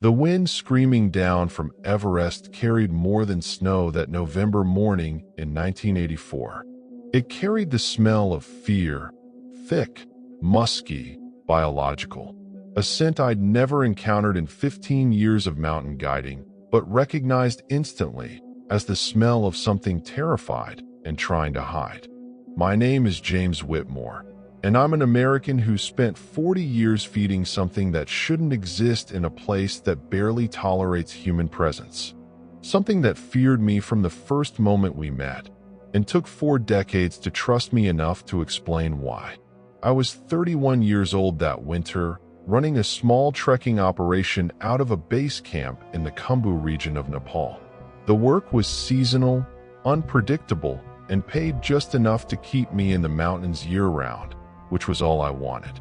The wind screaming down from Everest carried more than snow that November morning in 1984. It carried the smell of fear, thick, musky, biological. A scent I'd never encountered in 15 years of mountain guiding, but recognized instantly as the smell of something terrified and trying to hide. My name is James Whitmore, and I'm an American who spent 40 years feeding something that shouldn't exist in a place that barely tolerates human presence. Something that feared me from the first moment we met, and took 4 decades to trust me enough to explain why. I was 31 years old that winter, running a small trekking operation out of a base camp in the Khumbu region of Nepal. The work was seasonal, unpredictable, and paid just enough to keep me in the mountains year-round, which was all I wanted.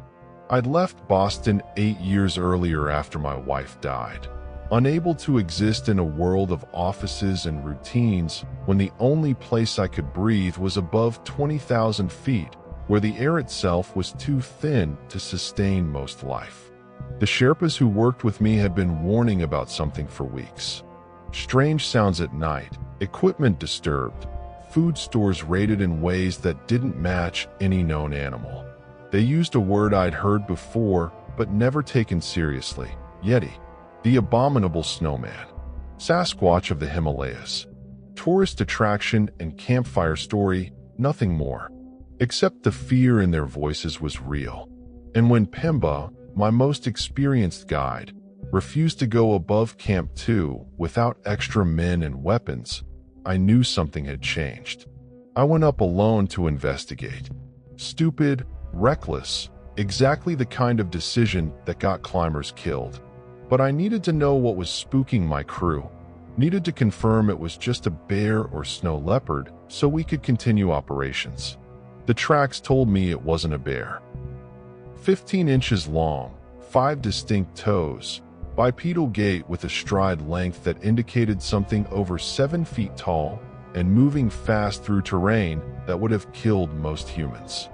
I'd left Boston 8 years earlier after my wife died, unable to exist in a world of offices and routines when the only place I could breathe was above 20,000 feet, where the air itself was too thin to sustain most life. The Sherpas who worked with me had been warning about something for weeks. Strange sounds at night, equipment disturbed, food stores raided in ways that didn't match any known animal. They used a word I'd heard before but never taken seriously: Yeti, the Abominable Snowman, Sasquatch of the Himalayas. Tourist attraction and campfire story, nothing more. Except the fear in their voices was real. And when Pemba, my most experienced guide, refused to go above Camp 2 without extra men and weapons, I knew something had changed. I went up alone to investigate. Stupid, reckless, exactly the kind of decision that got climbers killed. But I needed to know what was spooking my crew, needed to confirm it was just a bear or snow leopard so we could continue operations. The tracks told me it wasn't a bear. 15 inches long, 5 distinct toes, bipedal gait with a stride length that indicated something over 7 feet tall, and moving fast through terrain that would have killed most humans.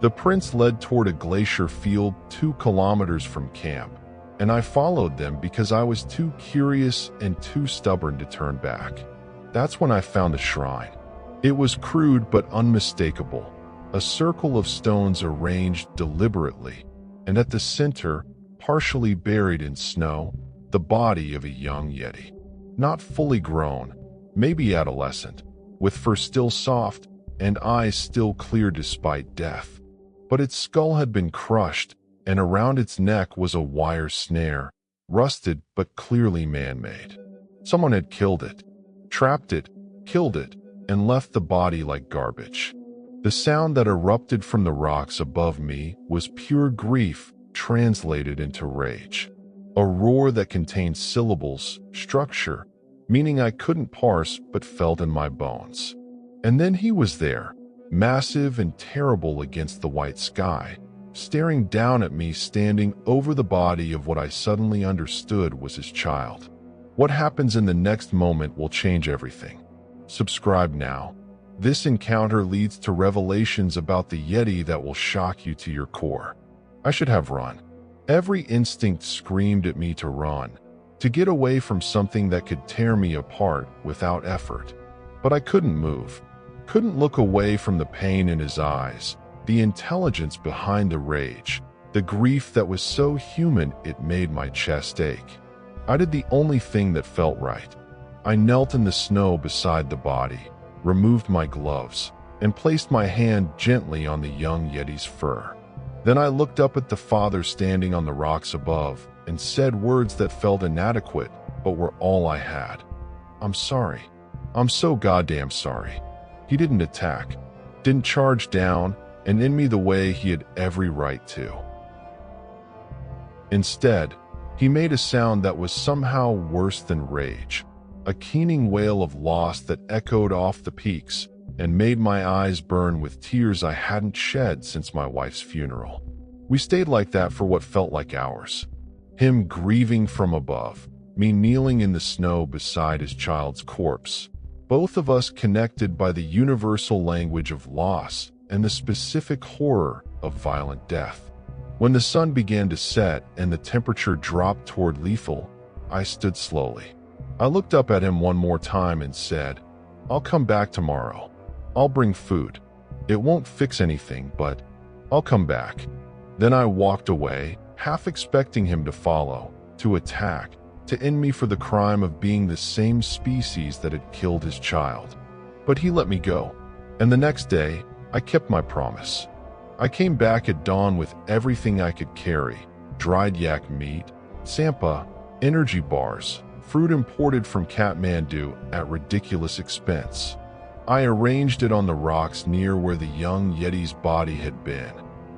The prints led toward a glacier field 2 kilometers from camp, and I followed them because I was too curious and too stubborn to turn back. That's when I found a shrine. It was crude but unmistakable, a circle of stones arranged deliberately, and at the center, partially buried in snow, the body of a young Yeti. Not fully grown, maybe adolescent, with fur still soft and eyes still clear despite death. But its skull had been crushed, and around its neck was a wire snare, rusted but clearly man-made. Someone had killed it, trapped it, killed it, and left the body like garbage. The sound that erupted from the rocks above me was pure grief translated into rage. A roar that contained syllables, structure, meaning I couldn't parse but felt in my bones. And then he was there, massive and terrible against the white sky, staring down at me, standing over the body of what I suddenly understood was his child. What happens in the next moment will change everything. Subscribe now. This encounter leads to revelations about the Yeti that will shock you to your core. I should have run. Every instinct screamed at me to run, to get away from something that could tear me apart without effort. But I couldn't move, couldn't look away from the pain in his eyes, the intelligence behind the rage, the grief that was so human it made my chest ache. I did the only thing that felt right. I knelt in the snow beside the body, removed my gloves, and placed my hand gently on the young Yeti's fur. Then I looked up at the father standing on the rocks above and said words that felt inadequate but were all I had. "I'm sorry. I'm so goddamn sorry." He didn't attack, didn't charge down and end me the way he had every right to. Instead, he made a sound that was somehow worse than rage, a keening wail of loss that echoed off the peaks and made my eyes burn with tears I hadn't shed since my wife's funeral. We stayed like that for what felt like hours. Him grieving from above, me kneeling in the snow beside his child's corpse, both of us connected by the universal language of loss and the specific horror of violent death. When the sun began to set and the temperature dropped toward lethal, I stood slowly. I looked up at him one more time and said, "I'll come back tomorrow. I'll bring food. It won't fix anything, but I'll come back." Then I walked away, half expecting him to follow, to attack, to end me for the crime of being the same species that had killed his child. But he let me go. And the next day, I kept my promise. I came back at dawn with everything I could carry: dried yak meat, sampa, energy bars, fruit imported from Kathmandu at ridiculous expense. I arranged it on the rocks near where the young Yeti's body had been,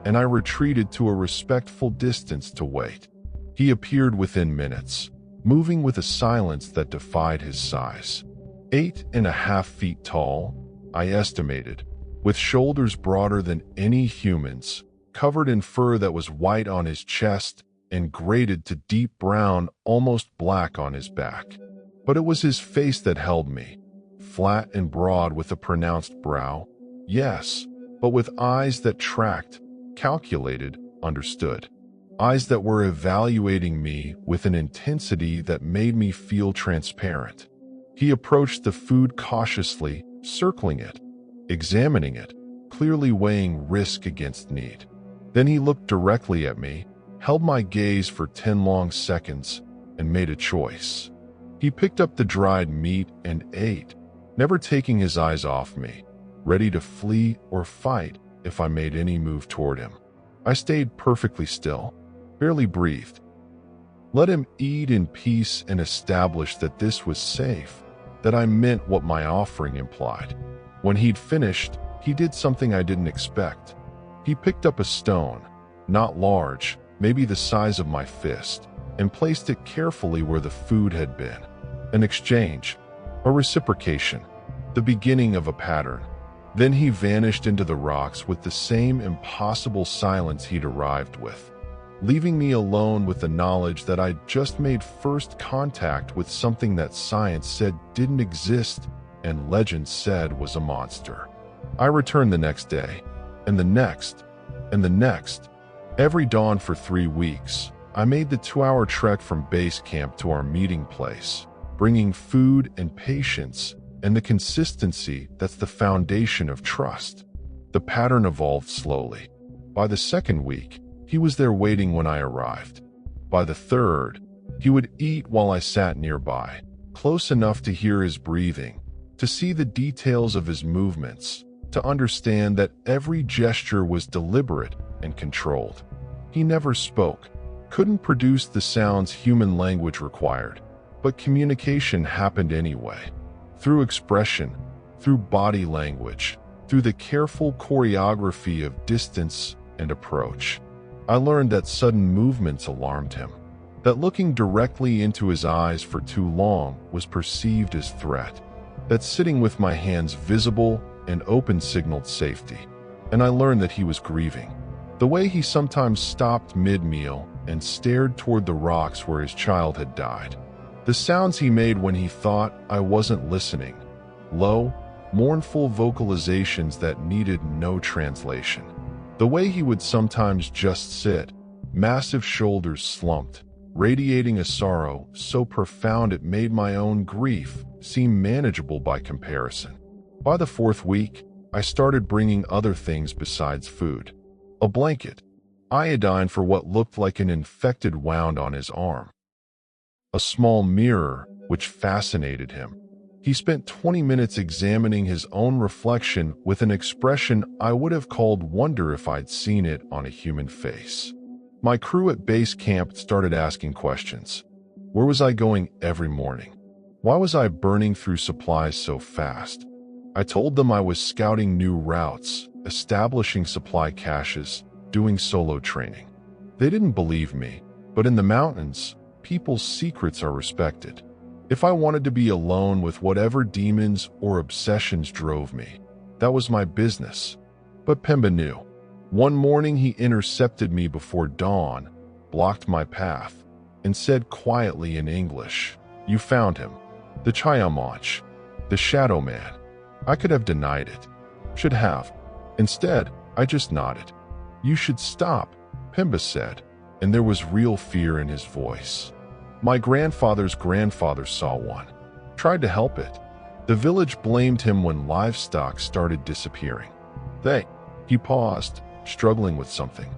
and I retreated to a respectful distance to wait. He appeared within minutes, moving with a silence that defied his size. 8.5 feet tall, I estimated, with shoulders broader than any human's, covered in fur that was white on his chest and graded to deep brown, almost black on his back. But it was his face that held me, flat and broad with a pronounced brow. Yes, but with eyes that tracked, calculated, understood. Eyes that were evaluating me with an intensity that made me feel transparent. He approached the food cautiously, circling it, examining it, clearly weighing risk against need. Then he looked directly at me, held my gaze for 10 long seconds, and made a choice. He picked up the dried meat and ate, never taking his eyes off me, ready to flee or fight if I made any move toward him. I stayed perfectly still, barely breathed. Let him eat in peace and establish that this was safe, that I meant what my offering implied. When he'd finished, he did something I didn't expect. He picked up a stone, not large, maybe the size of my fist, and placed it carefully where the food had been. An exchange, a reciprocation, the beginning of a pattern. Then he vanished into the rocks with the same impossible silence he'd arrived with, leaving me alone with the knowledge that I'd just made first contact with something that science said didn't exist and legend said was a monster. I returned the next day, and the next, and the next. Every dawn for 3 weeks, I made the 2-hour trek from base camp to our meeting place, bringing food and patience and the consistency that's the foundation of trust. The pattern evolved slowly. By the second week, he was there waiting when I arrived. By the third, he would eat while I sat nearby, close enough to hear his breathing, to see the details of his movements, to understand that every gesture was deliberate and controlled. He never spoke, couldn't produce the sounds human language required, but communication happened anyway. Through expression, through body language, through the careful choreography of distance and approach. I learned that sudden movements alarmed him, that looking directly into his eyes for too long was perceived as threat, that sitting with my hands visible and open signaled safety. And I learned that he was grieving. The way he sometimes stopped mid-meal and stared toward the rocks where his child had died. The sounds he made when he thought I wasn't listening. Low, mournful vocalizations that needed no translation. The way he would sometimes just sit, massive shoulders slumped, radiating a sorrow so profound it made my own grief seem manageable by comparison. By the 4th week, I started bringing other things besides food. A blanket, iodine for what looked like an infected wound on his arm. A small mirror, which fascinated him. He spent 20 minutes examining his own reflection with an expression I would have called wonder if I'd seen it on a human face. My crew at base camp started asking questions. Where was I going every morning? Why was I burning through supplies so fast? I told them I was scouting new routes, establishing supply caches, doing solo training. They didn't believe me, but in the mountains, people's secrets are respected. If I wanted to be alone with whatever demons or obsessions drove me, that was my business. But Pemba knew. One morning he intercepted me before dawn, blocked my path, and said quietly in English, "You found him. The Chayamanch. The Shadow Man." I could have denied it. Should have. Instead, I just nodded. "You should stop," Pemba said, and there was real fear in his voice. My grandfather's grandfather saw one, tried to help it. The village blamed him when livestock started disappearing. He paused, struggling with something.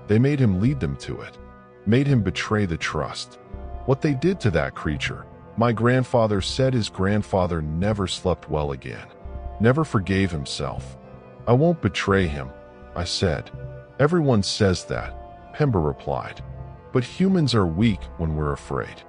They made him lead them to it, made him betray the trust. What they did to that creature, my grandfather said his grandfather never slept well again, never forgave himself. I won't betray him, I said. Everyone says that, Pemba replied. But humans are weak when we're afraid,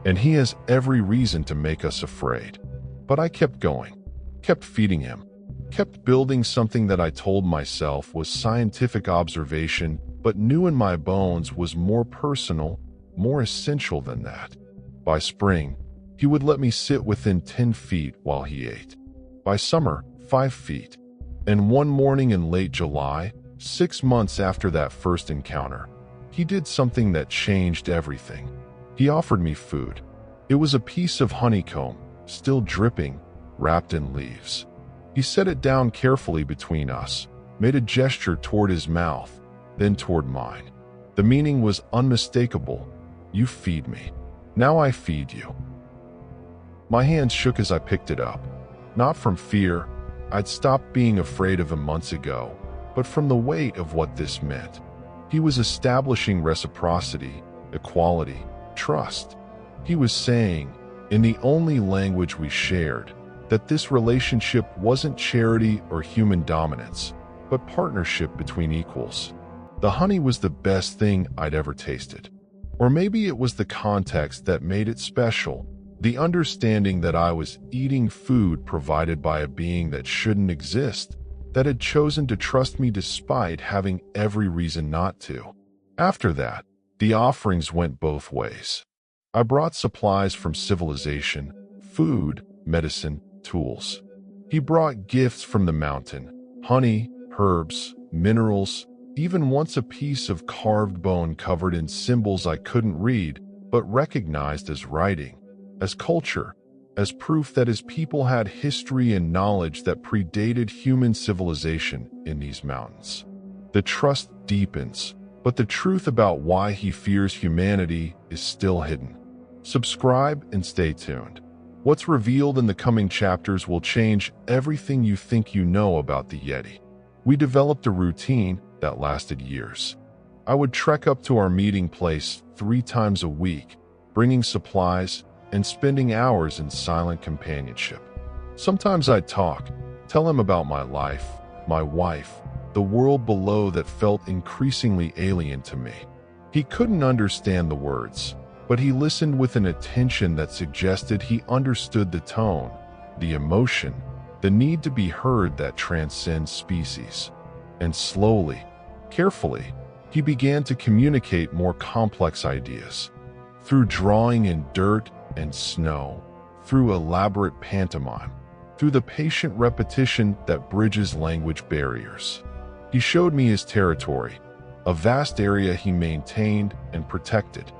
and he has every reason to make us afraid. But I kept going, kept feeding him, kept building something that I told myself was scientific observation, but knew in my bones was more personal, more essential than that. By spring, he would let me sit within 10 feet while he ate. By summer, 5 feet. And one morning in late July, 6 months after that first encounter, he did something that changed everything. He offered me food. It was a piece of honeycomb, still dripping, wrapped in leaves. He set it down carefully between us, made a gesture toward his mouth, then toward mine. The meaning was unmistakable. You feed me. Now I feed you. My hands shook as I picked it up. Not from fear. I'd stopped being afraid of him months ago, but from the weight of what this meant. He was establishing reciprocity, equality, trust. He was saying, in the only language we shared, that this relationship wasn't charity or human dominance, but partnership between equals. The honey was the best thing I'd ever tasted. Or maybe it was the context that made it special, the understanding that I was eating food provided by a being that shouldn't exist, that had chosen to trust me despite having every reason not to. After that, the offerings went both ways. I brought supplies from civilization, food, medicine, tools. He brought gifts from the mountain, honey, herbs, minerals, even once a piece of carved bone covered in symbols I couldn't read, but recognized as writing, as culture, as proof that his people had history and knowledge that predated human civilization in these mountains. The trust deepens, but the truth about why he fears humanity is still hidden. Subscribe and stay tuned. What's revealed in the coming chapters will change everything you think you know about the Yeti. We developed a routine that lasted years. I would trek up to our meeting place 3 times a week, bringing supplies and spending hours in silent companionship. Sometimes I'd talk, tell him about my life, my wife, the world below that felt increasingly alien to me. He couldn't understand the words, but he listened with an attention that suggested he understood the tone, the emotion, the need to be heard that transcends species. And slowly, carefully, he began to communicate more complex ideas. Through drawing in dirt and snow, through elaborate pantomime, through the patient repetition that bridges language barriers. He showed me his territory, a vast area he maintained and protected.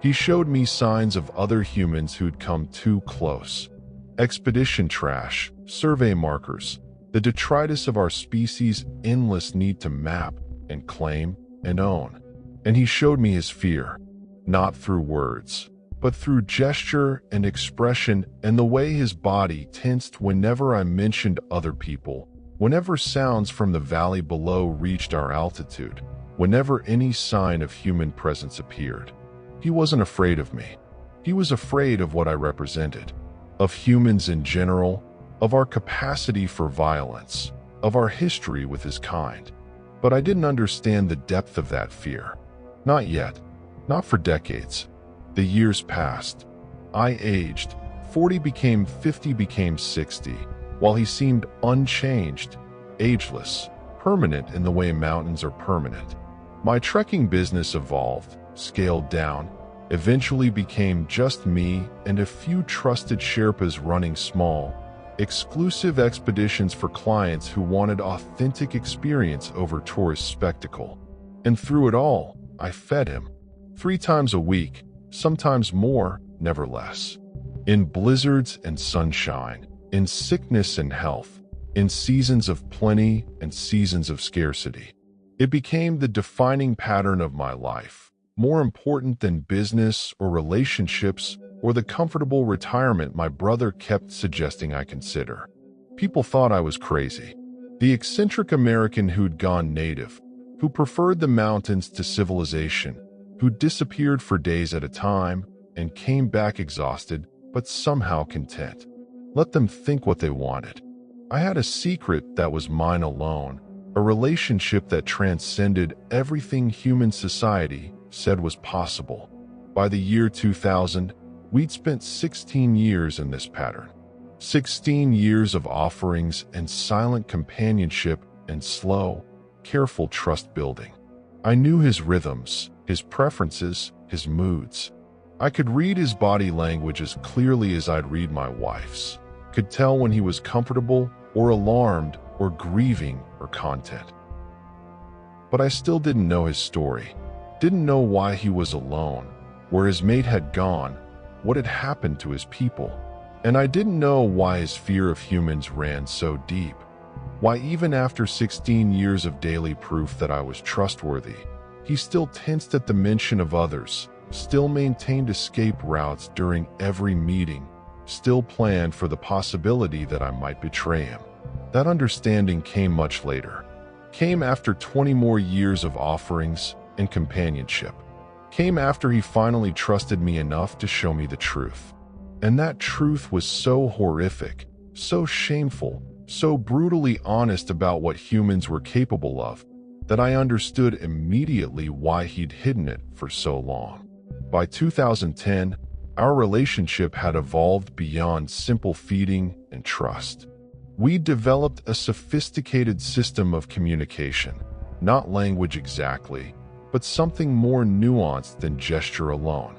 He showed me signs of other humans who'd come too close. Expedition trash, survey markers, the detritus of our species' endless need to map and claim and own. And he showed me his fear, not through words, but through gesture and expression and the way his body tensed whenever I mentioned other people, whenever sounds from the valley below reached our altitude, whenever any sign of human presence appeared. He wasn't afraid of me. He was afraid of what I represented, of humans in general, of our capacity for violence, of our history with his kind. But I didn't understand the depth of that fear. Not yet. Not for decades. The years passed. I aged. 40 became 50 became 60, while he seemed unchanged, ageless, permanent in the way mountains are permanent. My trekking business evolved, scaled down, eventually became just me and a few trusted Sherpas running small, exclusive expeditions for clients who wanted authentic experience over tourist spectacle. And through it all, I fed him. 3 times a week, sometimes more, never less. In blizzards and sunshine, in sickness and health, in seasons of plenty and seasons of scarcity. It became the defining pattern of my life. more important than business or relationships or the comfortable retirement my brother kept suggesting I consider. People thought I was crazy. The eccentric American who'd gone native, who preferred the mountains to civilization, who disappeared for days at a time and came back exhausted but somehow content. Let them think what they wanted. I had a secret that was mine alone, a relationship that transcended everything human society said was possible. By the year 2000, we'd spent 16 years in this pattern. 16 years of offerings and silent companionship and slow, careful trust building. I knew his rhythms, his preferences, his moods. I could read his body language as clearly as I'd read my wife's. Could tell when he was comfortable or alarmed or grieving or content. But I still didn't know his story. Didn't know why he was alone, where his mate had gone, what had happened to his people. And I didn't know why his fear of humans ran so deep. Why even after 16 years of daily proof that I was trustworthy, he still tensed at the mention of others, still maintained escape routes during every meeting, still planned for the possibility that I might betray him. That understanding came much later. Came after 20 more years of offerings and companionship. Came after he finally trusted me enough to show me the truth. And that truth was so horrific, so shameful, so brutally honest about what humans were capable of, that I understood immediately why he'd hidden it for so long. By 2010, our relationship had evolved beyond simple feeding and trust. We developed a sophisticated system of communication, not language exactly, but something more nuanced than gesture alone.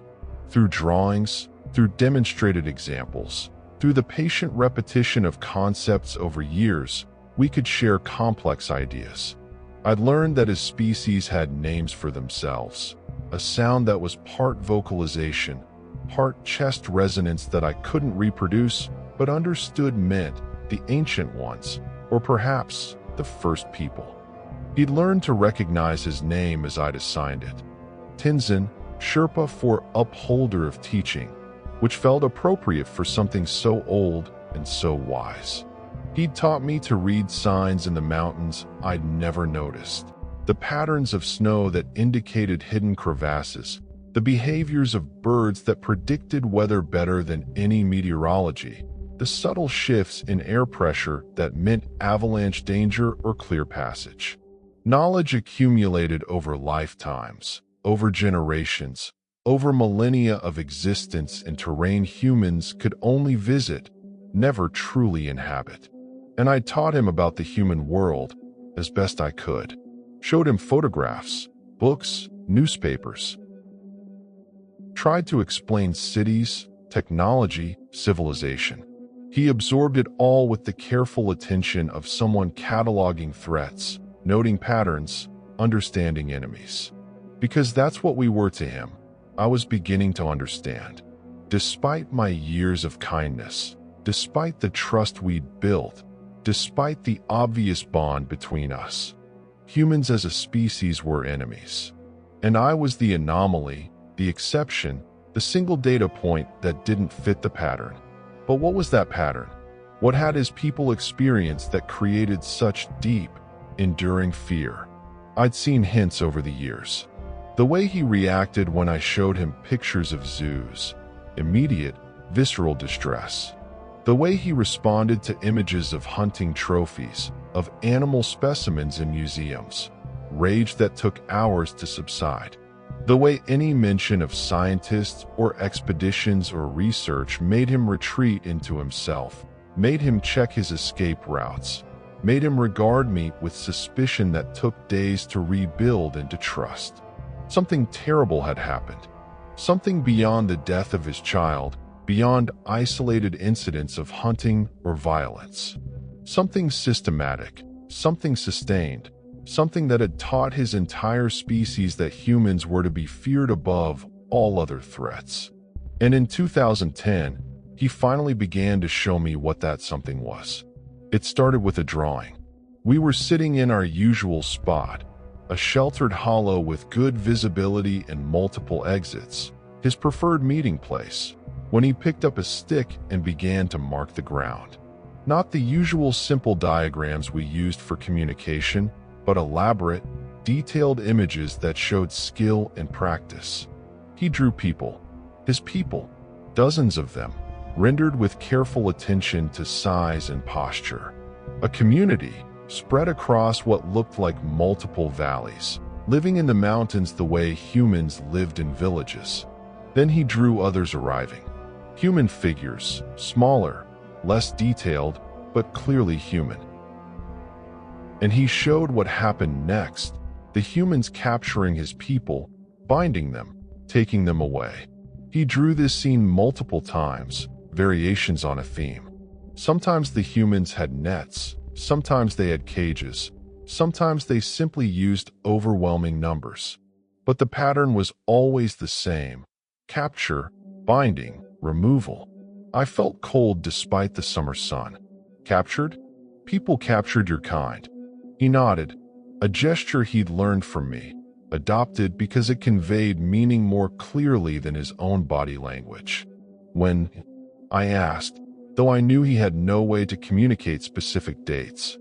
Through drawings, through demonstrated examples, through the patient repetition of concepts over years, we could share complex ideas. I'd learned that his species had names for themselves, a sound that was part vocalization, part chest resonance that I couldn't reproduce, but understood meant the ancient ones, or perhaps the first people. He'd learned to recognize his name as I'd assigned it. Tenzin, Sherpa for upholder of teaching, which felt appropriate for something so old and so wise. He'd taught me to read signs in the mountains I'd never noticed, the patterns of snow that indicated hidden crevasses, the behaviors of birds that predicted weather better than any meteorology, the subtle shifts in air pressure that meant avalanche danger or clear passage. Knowledge accumulated over lifetimes, over generations, over millennia of existence in terrain humans could only visit, never truly inhabit. And I taught him about the human world as best I could. Showed him photographs, books, newspapers. Tried to explain cities, technology, civilization. He absorbed it all with the careful attention of someone cataloging threats, noting patterns, understanding enemies. Because that's what we were to him. I was beginning to understand. Despite my years of kindness, despite the trust we'd built, despite the obvious bond between us, humans as a species were enemies. And I was the anomaly, the exception, the single data point that didn't fit the pattern. But what was that pattern? What had his people experienced that created such deep, enduring fear? I'd seen hints over the years. The way he reacted when I showed him pictures of zoos, immediate, visceral distress. The way he responded to images of hunting trophies, of animal specimens in museums, rage that took hours to subside. The way any mention of scientists or expeditions or research made him retreat into himself, made him check his escape routes, made him regard me with suspicion that took days to rebuild and to trust. Something terrible had happened. Something beyond the death of his child, beyond isolated incidents of hunting or violence. Something systematic, something sustained, something that had taught his entire species that humans were to be feared above all other threats. And in 2010, he finally began to show me what that something was. It started with a drawing. We were sitting in our usual spot, a sheltered hollow with good visibility and multiple exits, his preferred meeting place, when he picked up a stick and began to mark the ground. Not the usual simple diagrams we used for communication, but elaborate, detailed images that showed skill and practice. He drew people, his people, dozens of them, rendered with careful attention to size and posture. A community spread across what looked like multiple valleys, living in the mountains the way humans lived in villages. Then he drew others arriving. Human figures, smaller, less detailed, but clearly human. And he showed what happened next, the humans capturing his people, binding them, taking them away. He drew this scene multiple times, variations on a theme. Sometimes the humans had nets, sometimes they had cages, sometimes they simply used overwhelming numbers. But the pattern was always the same: capture, binding, removal. I felt cold despite the summer sun. Captured? People captured your kind. He nodded, a gesture he'd learned from me, adopted because it conveyed meaning more clearly than his own body language. When I asked, though I knew he had no way to communicate specific dates,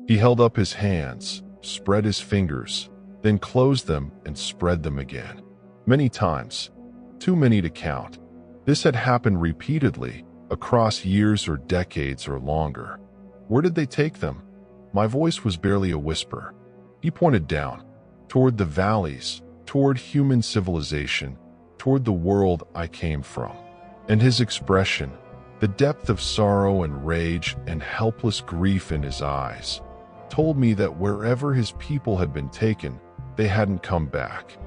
he held up his hands, spread his fingers, then closed them and spread them again. Many times, too many to count. This had happened repeatedly, across years or decades or longer. Where did they take them? My voice was barely a whisper. He pointed down, toward the valleys, toward human civilization, toward the world I came from. And his expression, the depth of sorrow and rage and helpless grief in his eyes, told me that wherever his people had been taken, they hadn't come back.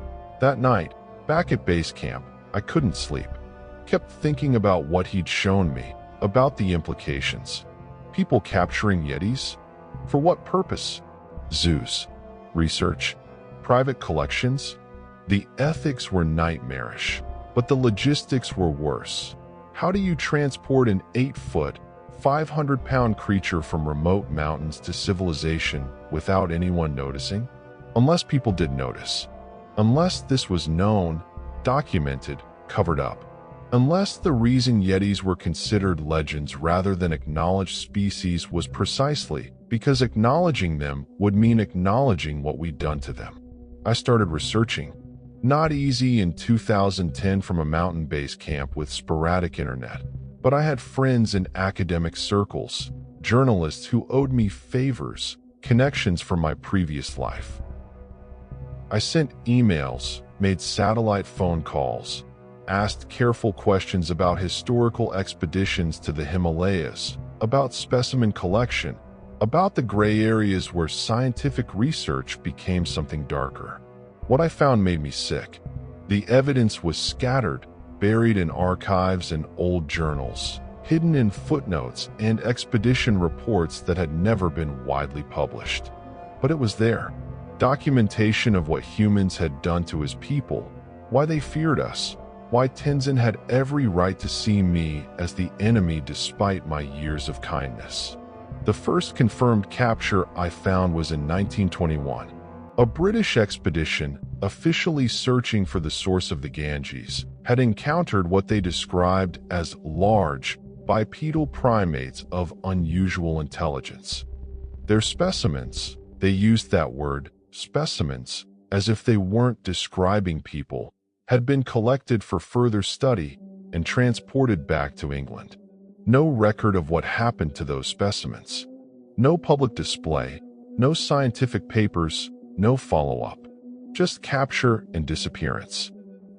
That night, back at base camp, I couldn't sleep. Kept thinking about what he'd shown me, about the implications. People capturing Yetis? For what purpose? Zoos? Research? Private collections? The ethics were nightmarish, but the logistics were worse. How do you transport an 8-foot, 500-pound creature from remote mountains to civilization without anyone noticing? Unless people did notice. Unless this was known, documented, covered up. Unless the reason Yetis were considered legends rather than acknowledged species was precisely because acknowledging them would mean acknowledging what we'd done to them. I started researching. Not easy in 2010 from a mountain base camp with sporadic internet, but I had friends in academic circles, journalists who owed me favors, connections from my previous life. I sent emails, made satellite phone calls, asked careful questions about historical expeditions to the Himalayas, about specimen collection, about the gray areas where scientific research became something darker. What I found made me sick. The evidence was scattered, buried in archives and old journals, hidden in footnotes and expedition reports that had never been widely published. But it was there. Documentation of what humans had done to his people, why they feared us, why Tenzin had every right to see me as the enemy despite my years of kindness. The first confirmed capture I found was in 1921. A British expedition, officially searching for the source of the Ganges, had encountered what they described as large, bipedal primates of unusual intelligence. Their specimens, they used that word, specimens, as if they weren't describing people, had been collected for further study and transported back to England. No record of what happened to those specimens. No public display, no scientific papers, no follow-up. Just capture and disappearance.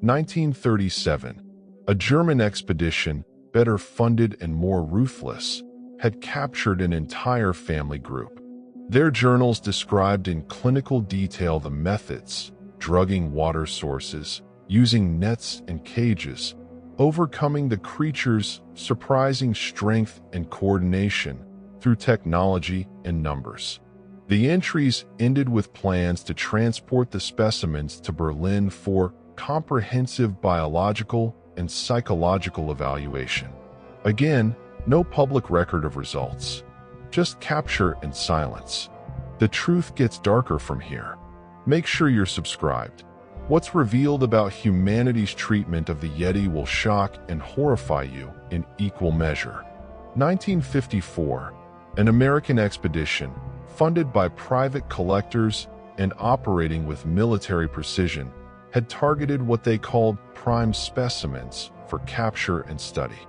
1937. A German expedition, better funded and more ruthless, had captured an entire family group. Their journals described in clinical detail the methods, drugging water sources, using nets and cages, overcoming the creature's surprising strength and coordination through technology and numbers. The entries ended with plans to transport the specimens to Berlin for comprehensive biological and psychological evaluation. Again, no public record of results. Just capture and silence. The truth gets darker from here. Make sure you're subscribed. What's revealed about humanity's treatment of the Yeti will shock and horrify you in equal measure. 1954, an American expedition, funded by private collectors and operating with military precision, had targeted what they called prime specimens for capture and study.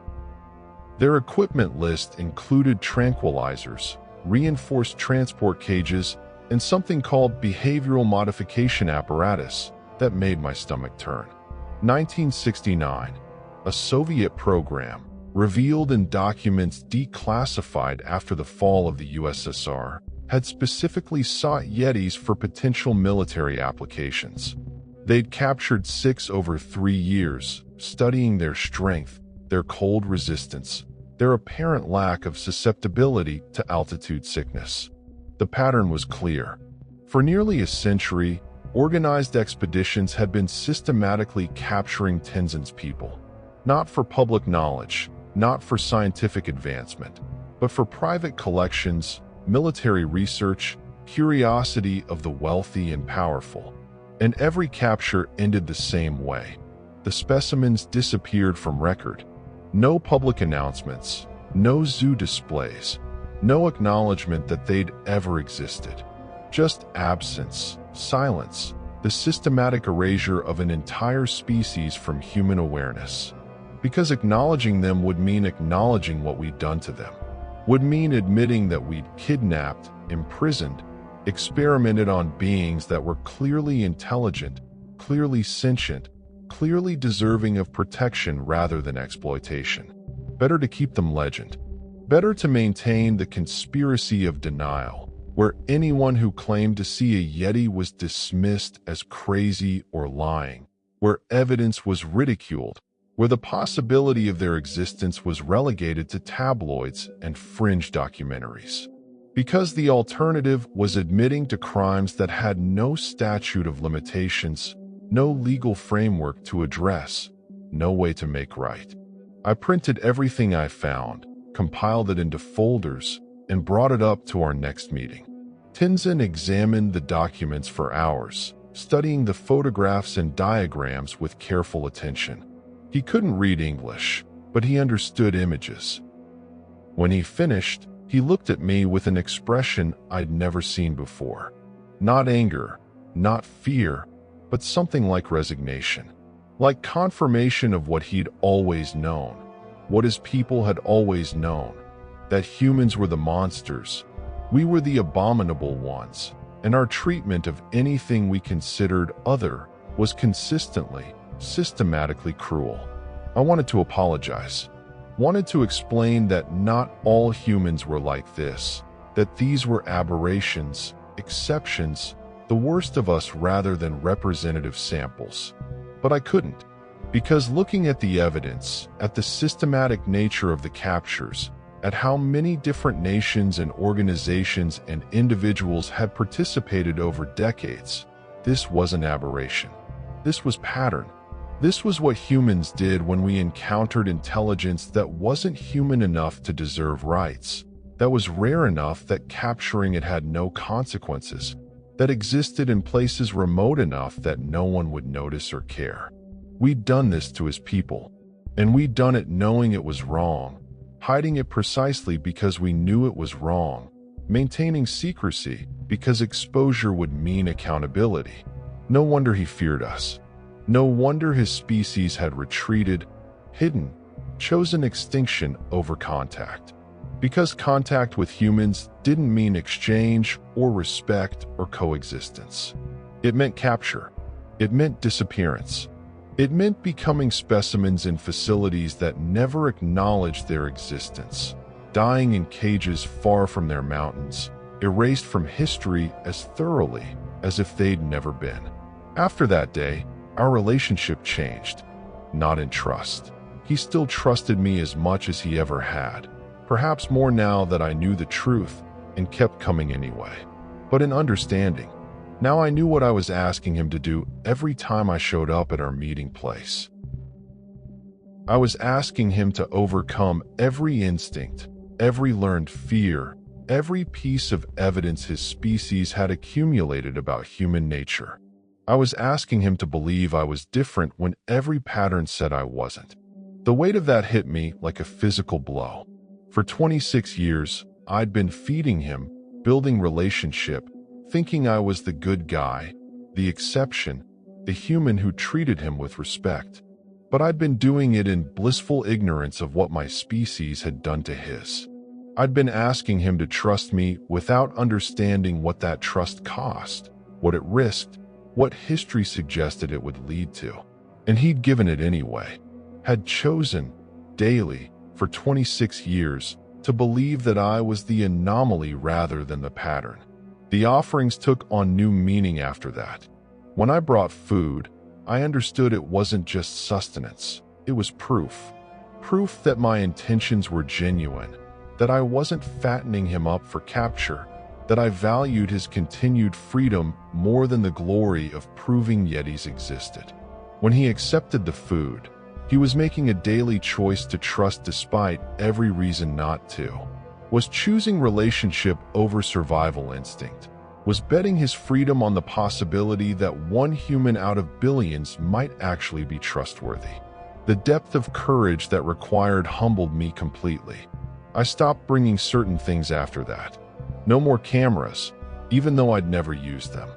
Their equipment list included tranquilizers, reinforced transport cages, and something called behavioral modification apparatus that made my stomach turn. 1969, a Soviet program, revealed in documents declassified after the fall of the USSR, had specifically sought Yetis for potential military applications. They'd captured 6 over 3 years, studying their strength, their cold resistance, their apparent lack of susceptibility to altitude sickness. The pattern was clear. For nearly a century, organized expeditions had been systematically capturing Tenzin's people, not for public knowledge, not for scientific advancement, but for private collections, military research, curiosity of the wealthy and powerful. And every capture ended the same way. The specimens disappeared from record. No public announcements, no zoo displays, no acknowledgement that they'd ever existed. Just absence, silence, the systematic erasure of an entire species from human awareness. Because acknowledging them would mean acknowledging what we'd done to them, would mean admitting that we'd kidnapped, imprisoned, experimented on beings that were clearly intelligent, clearly sentient, clearly deserving of protection rather than exploitation. Better to keep them legend. Better to maintain the conspiracy of denial, where anyone who claimed to see a Yeti was dismissed as crazy or lying, where evidence was ridiculed, where the possibility of their existence was relegated to tabloids and fringe documentaries. Because the alternative was admitting to crimes that had no statute of limitations, no legal framework to address, no way to make right. I printed everything I found, compiled it into folders, and brought it up to our next meeting. Tenzin examined the documents for hours, studying the photographs and diagrams with careful attention. He couldn't read English, but he understood images. When he finished, he looked at me with an expression I'd never seen before. Not anger, not fear, but something like resignation. Like confirmation of what he'd always known, what his people had always known, that humans were the monsters, we were the abominable ones, and our treatment of anything we considered other was consistently, systematically cruel. I wanted to apologize. Wanted to explain that not all humans were like this, that these were aberrations, exceptions, the worst of us rather than representative samples. But I couldn't, because looking at the evidence, at the systematic nature of the captures, at how many different nations and organizations and individuals had participated over decades, this was an aberration. This was pattern. This was what humans did when we encountered intelligence that wasn't human enough to deserve rights, that was rare enough that capturing it had no consequences, that existed in places remote enough that no one would notice or care. We'd done this to his people, and we'd done it knowing it was wrong, hiding it precisely because we knew it was wrong, maintaining secrecy because exposure would mean accountability. No wonder he feared us. No wonder his species had retreated, hidden, chosen extinction over contact. Because contact with humans didn't mean exchange or respect or coexistence. It meant capture. It meant disappearance. It meant becoming specimens in facilities that never acknowledged their existence, dying in cages far from their mountains, erased from history as thoroughly as if they'd never been. After that day, our relationship changed, not in trust. He still trusted me as much as he ever had, perhaps more now that I knew the truth and kept coming anyway. But in understanding, now I knew what I was asking him to do every time I showed up at our meeting place. I was asking him to overcome every instinct, every learned fear, every piece of evidence his species had accumulated about human nature. I was asking him to believe I was different when every pattern said I wasn't. The weight of that hit me like a physical blow. For 26 years, I'd been feeding him, building relationship, thinking I was the good guy, the exception, the human who treated him with respect. But I'd been doing it in blissful ignorance of what my species had done to his. I'd been asking him to trust me without understanding what that trust cost, what it risked, what history suggested it would lead to. And he'd given it anyway. Had chosen, daily, for 26 years, to believe that I was the anomaly rather than the pattern. The offerings took on new meaning after that. When I brought food, I understood it wasn't just sustenance. It was proof. Proof that my intentions were genuine, that I wasn't fattening him up for capture, that I valued his continued freedom more than the glory of proving Yetis existed. When he accepted the food, he was making a daily choice to trust despite every reason not to. Was choosing relationship over survival instinct. Was betting his freedom on the possibility that one human out of billions might actually be trustworthy. The depth of courage that required humbled me completely. I stopped bringing certain things after that. No more cameras, even though I'd never used them.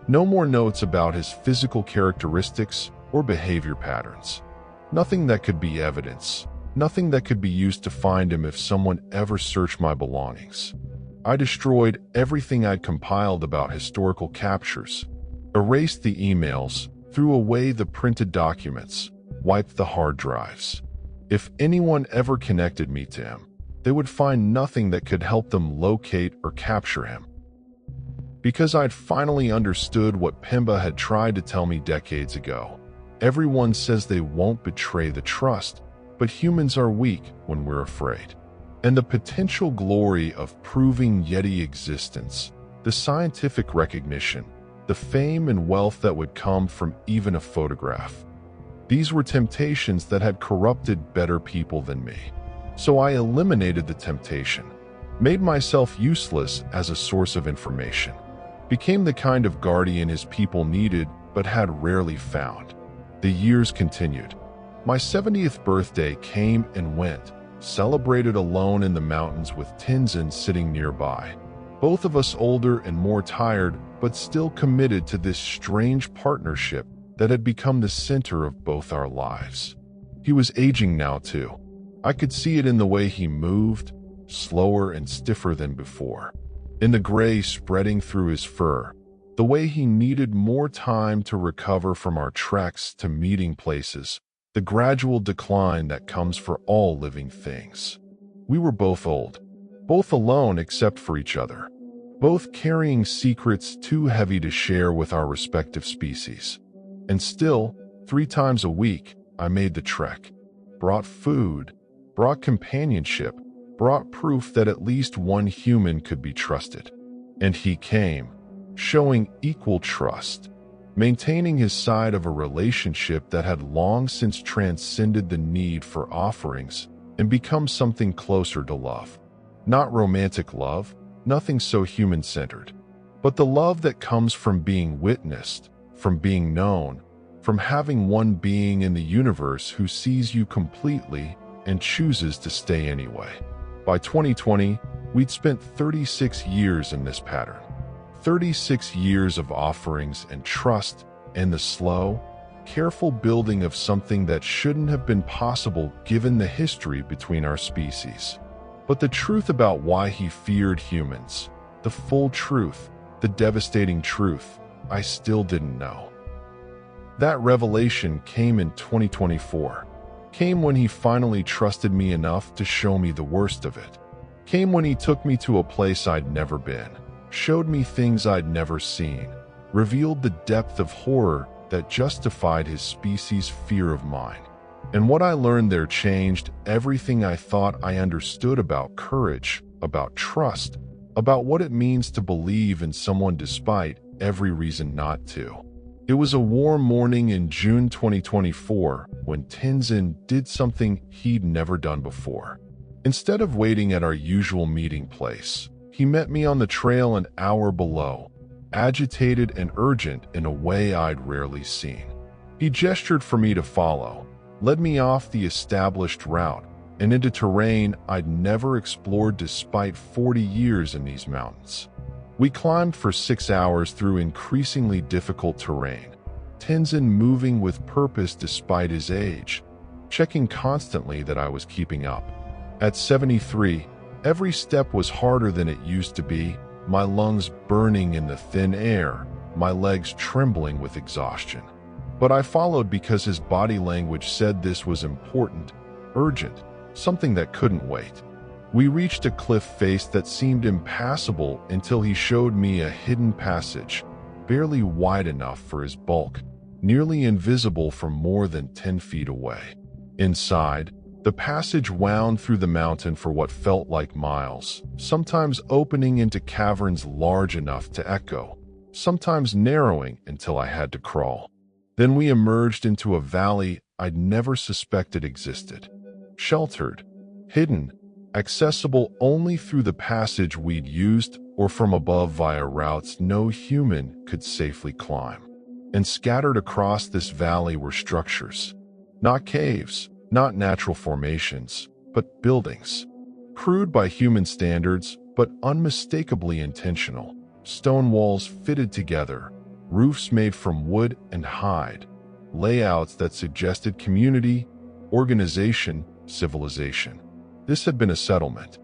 No more notes about his physical characteristics or behavior patterns. Nothing that could be evidence. Nothing that could be used to find him if someone ever searched my belongings. I destroyed everything I'd compiled about historical captures, erased the emails, threw away the printed documents, wiped the hard drives. If anyone ever connected me to him, they would find nothing that could help them locate or capture him. Because I'd finally understood what Pemba had tried to tell me decades ago. Everyone says they won't betray the trust, but humans are weak when we're afraid. And the potential glory of proving Yeti existence, the scientific recognition, the fame and wealth that would come from even a photograph. These were temptations that had corrupted better people than me. So I eliminated the temptation, made myself useless as a source of information, became the kind of guardian his people needed but had rarely found. The years continued. My 70th birthday came and went, celebrated alone in the mountains with Tenzin sitting nearby. Both of us older and more tired, but still committed to this strange partnership that had become the center of both our lives. He was aging now too. I could see it in the way he moved, slower and stiffer than before. In the gray spreading through his fur, the way he needed more time to recover from our treks to meeting places, the gradual decline that comes for all living things. We were both old, both alone except for each other, both carrying secrets too heavy to share with our respective species. And still, 3 times a week, I made the trek, brought food, brought companionship, brought proof that at least one human could be trusted. And he came, showing equal trust, maintaining his side of a relationship that had long since transcended the need for offerings and become something closer to love. Not romantic love, nothing so human-centered, but the love that comes from being witnessed, from being known, from having one being in the universe who sees you completely and chooses to stay anyway. By 2020, we'd spent 36 years in this pattern. 36 years of offerings and trust and the slow, careful building of something that shouldn't have been possible given the history between our species. But the truth about why he feared humans, the full truth, the devastating truth, I still didn't know. That revelation came in 2024. Came when he finally trusted me enough to show me the worst of it. Came when he took me to a place I'd never been, showed me things I'd never seen, revealed the depth of horror that justified his species' fear of mine. And what I learned there changed everything I thought I understood about courage, about trust, about what it means to believe in someone despite every reason not to. It was a warm morning in June 2024 when Tenzin did something he'd never done before. Instead of waiting at our usual meeting place, He met me on the trail an hour below, agitated and urgent in a way I'd rarely seen. He gestured for me to follow, led me off the established route, and into terrain I'd never explored despite 40 years in these mountains. We climbed for 6 hours through increasingly difficult terrain, Tenzin moving with purpose despite his age, checking constantly that I was keeping up. At 73, every step was harder than it used to be, my lungs burning in the thin air, my legs trembling with exhaustion. But I followed because his body language said this was important, urgent, something that couldn't wait. We reached a cliff face that seemed impassable until he showed me a hidden passage, barely wide enough for his bulk, nearly invisible from more than 10 feet away. Inside, the passage wound through the mountain for what felt like miles, sometimes opening into caverns large enough to echo, sometimes narrowing until I had to crawl. Then we emerged into a valley I'd never suspected existed. Sheltered, hidden, accessible only through the passage we'd used or from above via routes no human could safely climb. And scattered across this valley were structures. Not caves, not natural formations, but buildings. Crude by human standards, but unmistakably intentional. Stone walls fitted together, roofs made from wood and hide, layouts that suggested community, organization, civilization. This had been a settlement.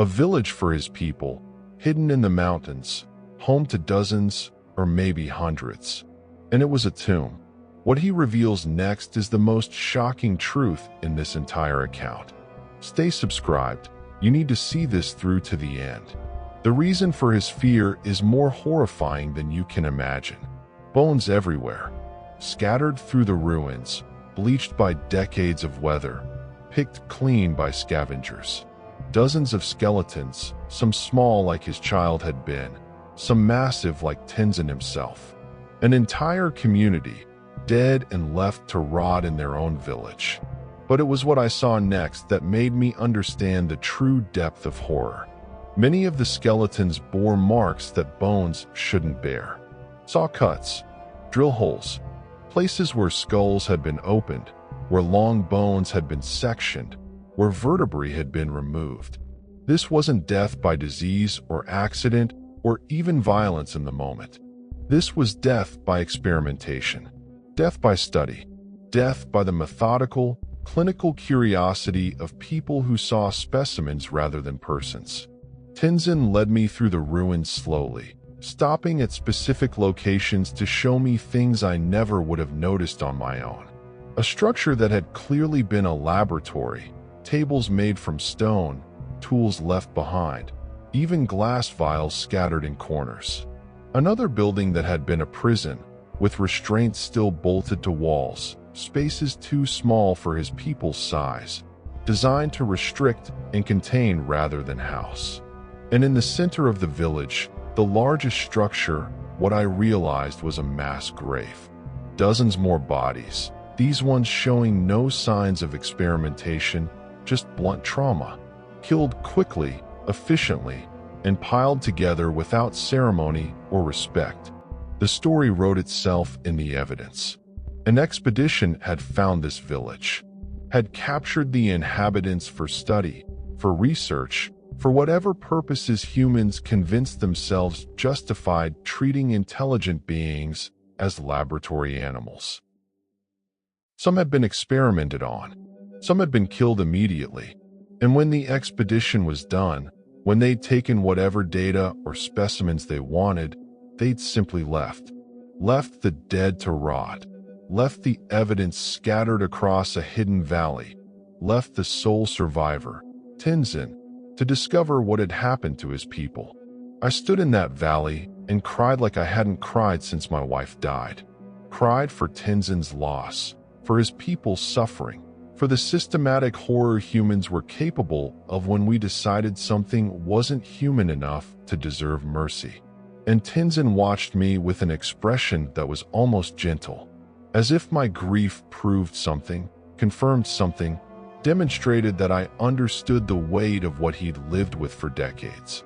A village for his people, hidden in the mountains, home to dozens or maybe hundreds. And it was a tomb. What he reveals next is the most shocking truth in this entire account. Stay subscribed. You need to see this through to the end. The reason for his fear is more horrifying than you can imagine. Bones everywhere, scattered through the ruins, bleached by decades of weather, picked clean by scavengers. Dozens of skeletons, some small like his child had been, some massive like Tenzin himself. An entire community, dead and left to rot in their own village. But it was what I saw next that made me understand the true depth of horror. Many of the skeletons bore marks that bones shouldn't bear. Saw cuts, drill holes, places where skulls had been opened, where long bones had been sectioned, where vertebrae had been removed. This wasn't death by disease or accident or even violence in the moment. This was death by experimentation, death by study, death by the methodical, clinical curiosity of people who saw specimens rather than persons. Tenzin led me through the ruins slowly, stopping at specific locations to show me things I never would have noticed on my own. A structure that had clearly been a laboratory, tables made from stone, tools left behind, even glass vials scattered in corners. Another building that had been a prison, with restraints still bolted to walls, spaces too small for his people's size, designed to restrict and contain rather than house. And in the center of the village, the largest structure, what I realized was a mass grave. Dozens more bodies, these ones showing no signs of experimentation, just blunt trauma, killed quickly, efficiently, and piled together without ceremony or respect. The story wrote itself in the evidence. An expedition had found this village, had captured the inhabitants for study, for research, for whatever purposes humans convinced themselves justified treating intelligent beings as laboratory animals. Some had been experimented on, some had been killed immediately, and when the expedition was done, when they'd taken whatever data or specimens they wanted, they'd simply left the dead to rot, left the evidence scattered across a hidden valley, left the sole survivor, Tenzin, to discover what had happened to his people. I stood in that valley and cried like I hadn't cried since my wife died. Cried for Tenzin's loss, for his people's suffering, for the systematic horror humans were capable of when we decided something wasn't human enough to deserve mercy. And Tenzin watched me with an expression that was almost gentle, as if my grief proved something, confirmed something, demonstrated that I understood the weight of what he'd lived with for decades.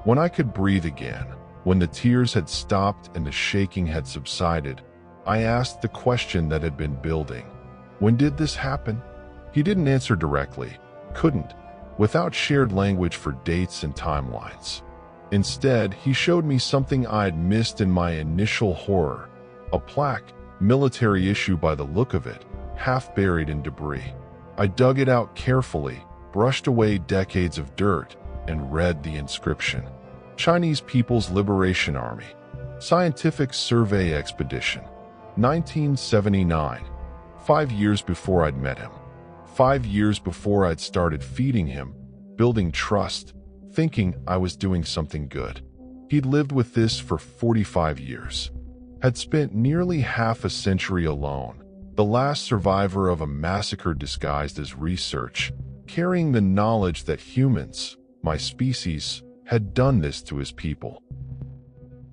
When I could breathe again, when the tears had stopped and the shaking had subsided, I asked the question that had been building. When did this happen? He didn't answer directly, couldn't, without shared language for dates and timelines. Instead, he showed me something I'd missed in my initial horror, a plaque, military issue by the look of it, half buried in debris. I dug it out carefully, brushed away decades of dirt, and read the inscription. Chinese People's Liberation Army, Scientific Survey Expedition, 1979. 5 years before I'd met him. 5 years before I'd started feeding him, building trust, thinking I was doing something good. He'd lived with this for 45 years. Had spent nearly half a century alone, the last survivor of a massacre disguised as research, carrying the knowledge that humans, my species, had done this to his people.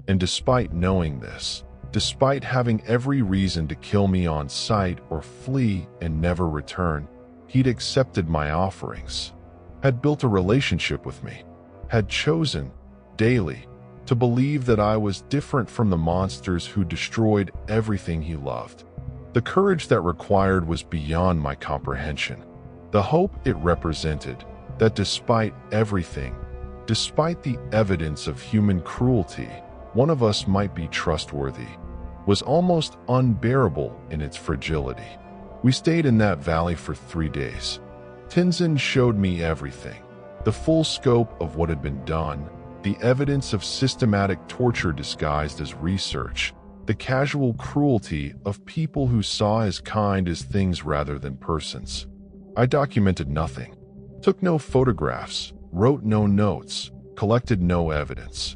And despite knowing this, despite having every reason to kill me on sight or flee and never return, he'd accepted my offerings, had built a relationship with me, had chosen, daily, to believe that I was different from the monsters who destroyed everything he loved. The courage that required was beyond my comprehension. The hope it represented, that despite everything, despite the evidence of human cruelty, one of us might be trustworthy, was almost unbearable in its fragility. We stayed in that valley for 3 days. Tenzin showed me everything, the full scope of what had been done, the evidence of systematic torture disguised as research, the casual cruelty of people who saw his kind as things rather than persons. I documented nothing, took no photographs, wrote no notes, collected no evidence.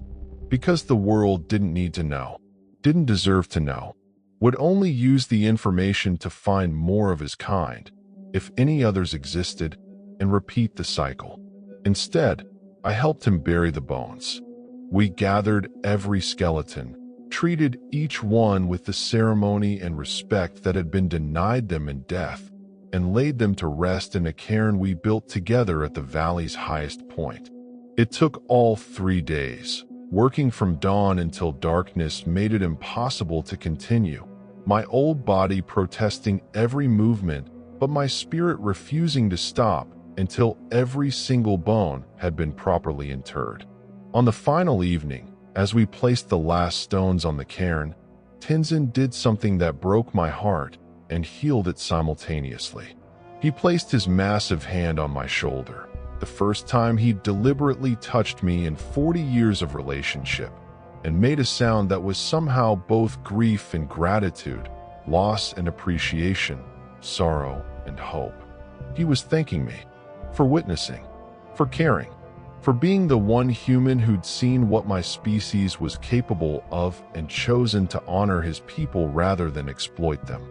Because the world didn't need to know, didn't deserve to know, would only use the information to find more of his kind, if any others existed, and repeat the cycle. Instead, I helped him bury the bones. We gathered every skeleton, treated each one with the ceremony and respect that had been denied them in death, and laid them to rest in a cairn we built together at the valley's highest point. It took all 3 days. Working from dawn until darkness made it impossible to continue, my old body protesting every movement, but my spirit refusing to stop until every single bone had been properly interred. On the final evening, as we placed the last stones on the cairn, Tenzin did something that broke my heart and healed it simultaneously. He placed his massive hand on my shoulder, the first time he'd deliberately touched me in 40 years of relationship, and made a sound that was somehow both grief and gratitude, loss and appreciation, sorrow and hope. He was thanking me for witnessing, for caring, for being the one human who'd seen what my species was capable of and chosen to honor his people rather than exploit them.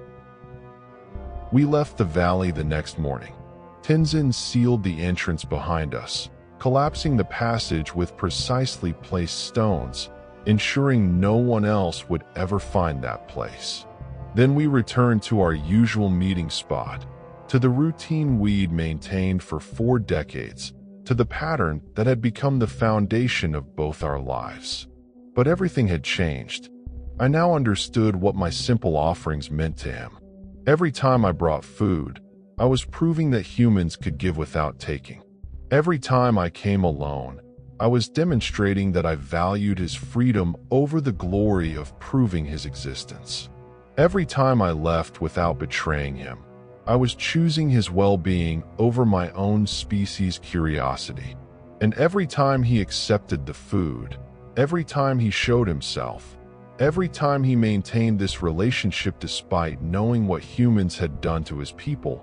We left the valley the next morning. Tenzin sealed the entrance behind us, collapsing the passage with precisely placed stones, ensuring no one else would ever find that place. Then we returned to our usual meeting spot, to the routine we'd maintained for 4 decades, to the pattern that had become the foundation of both our lives. But everything had changed. I now understood what my simple offerings meant to him. Every time I brought food, I was proving that humans could give without taking. Every time I came alone, I was demonstrating that I valued his freedom over the glory of proving his existence. Every time I left without betraying him, I was choosing his well-being over my own species' curiosity. And every time he accepted the food, every time he showed himself, every time he maintained this relationship despite knowing what humans had done to his people,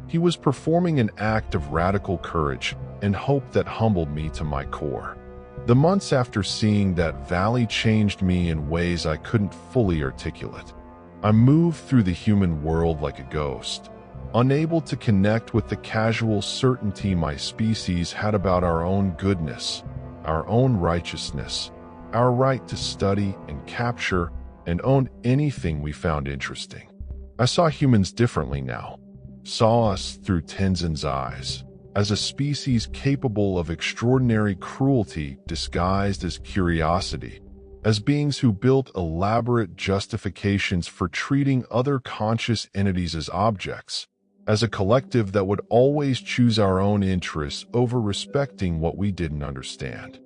he was performing an act of radical courage and hope that humbled me to my core. The months after seeing that valley changed me in ways I couldn't fully articulate. I moved through the human world like a ghost, unable to connect with the casual certainty my species had about our own goodness, our own righteousness, our right to study and capture and own anything we found interesting. I saw humans differently now. Saw us through Tenzin's eyes, as a species capable of extraordinary cruelty disguised as curiosity, as beings who built elaborate justifications for treating other conscious entities as objects, as a collective that would always choose our own interests over respecting what we didn't understand.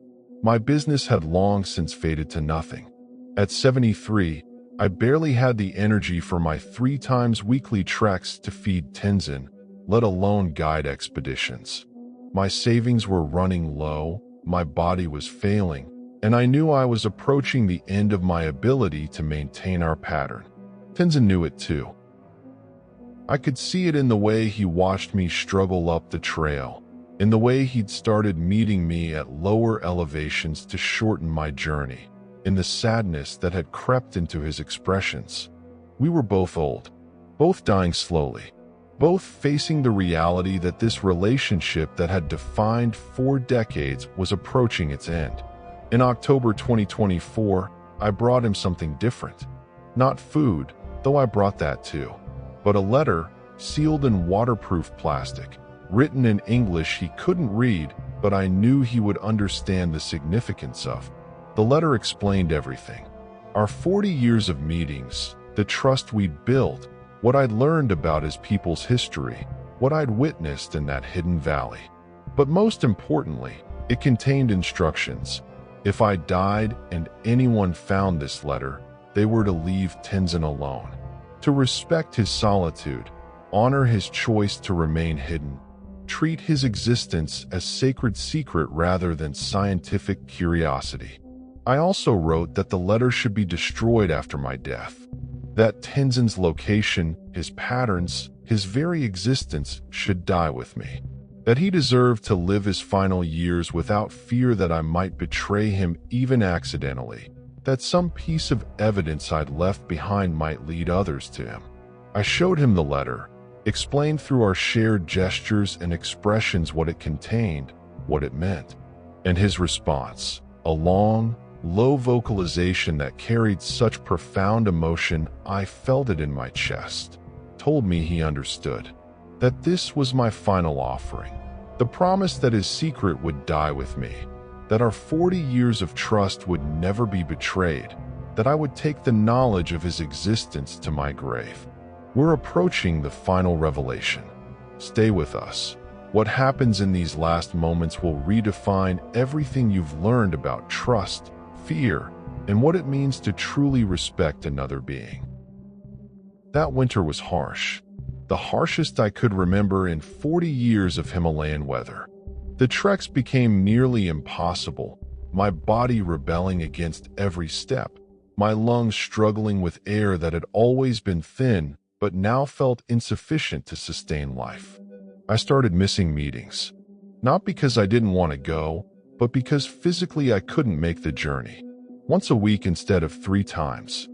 My business had long since faded to nothing. At 73, I barely had the energy for my 3 times weekly treks to feed Tenzin, let alone guide expeditions. My savings were running low, my body was failing, and I knew I was approaching the end of my ability to maintain our pattern. Tenzin knew it too. I could see it in the way he watched me struggle up the trail, in the way he'd started meeting me at lower elevations to shorten my journey, in the sadness that had crept into his expressions. We were both old, both dying slowly, both facing the reality that this relationship that had defined 4 decades was approaching its end. In October 2024, I brought him something different. Not food, though I brought that too, but a letter sealed in waterproof plastic, written in English he couldn't read, but I knew he would understand the significance of. The letter explained everything. Our 40 years of meetings, the trust we'd built, what I'd learned about his people's history, what I'd witnessed in that hidden valley. But most importantly, it contained instructions. If I died and anyone found this letter, they were to leave Tenzin alone, to respect his solitude, honor his choice to remain hidden, treat his existence as sacred secret rather than scientific curiosity. I also wrote that the letter should be destroyed after my death, that Tenzin's location, his patterns, his very existence should die with me, that he deserved to live his final years without fear that I might betray him even accidentally, that some piece of evidence I'd left behind might lead others to him. I showed him the letter, explained through our shared gestures and expressions what it contained, what it meant. And his response, a long, low vocalization that carried such profound emotion I felt it in my chest, told me he understood, that this was my final offering, the promise that his secret would die with me, that our 40 years of trust would never be betrayed, that I would take the knowledge of his existence to my grave. We're approaching the final revelation. Stay with us. What happens in these last moments will redefine everything you've learned about trust, fear, and what it means to truly respect another being. That winter was harsh, the harshest I could remember in 40 years of Himalayan weather. The treks became nearly impossible, my body rebelling against every step, my lungs struggling with air that had always been thin but now felt insufficient to sustain life. I started missing meetings, not because I didn't want to go, but because physically I couldn't make the journey. Once a week instead of 3 times,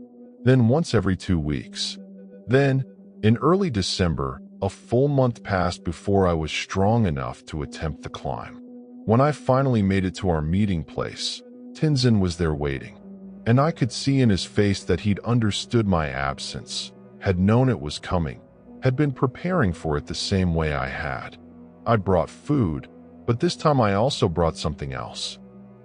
then once every 2 weeks. Then, in early December, a full month passed before I was strong enough to attempt the climb. When I finally made it to our meeting place, Tenzin was there waiting, and I could see in his face that he'd understood my absence, had known it was coming, had been preparing for it the same way I had. I'd brought food, but this time I also brought something else.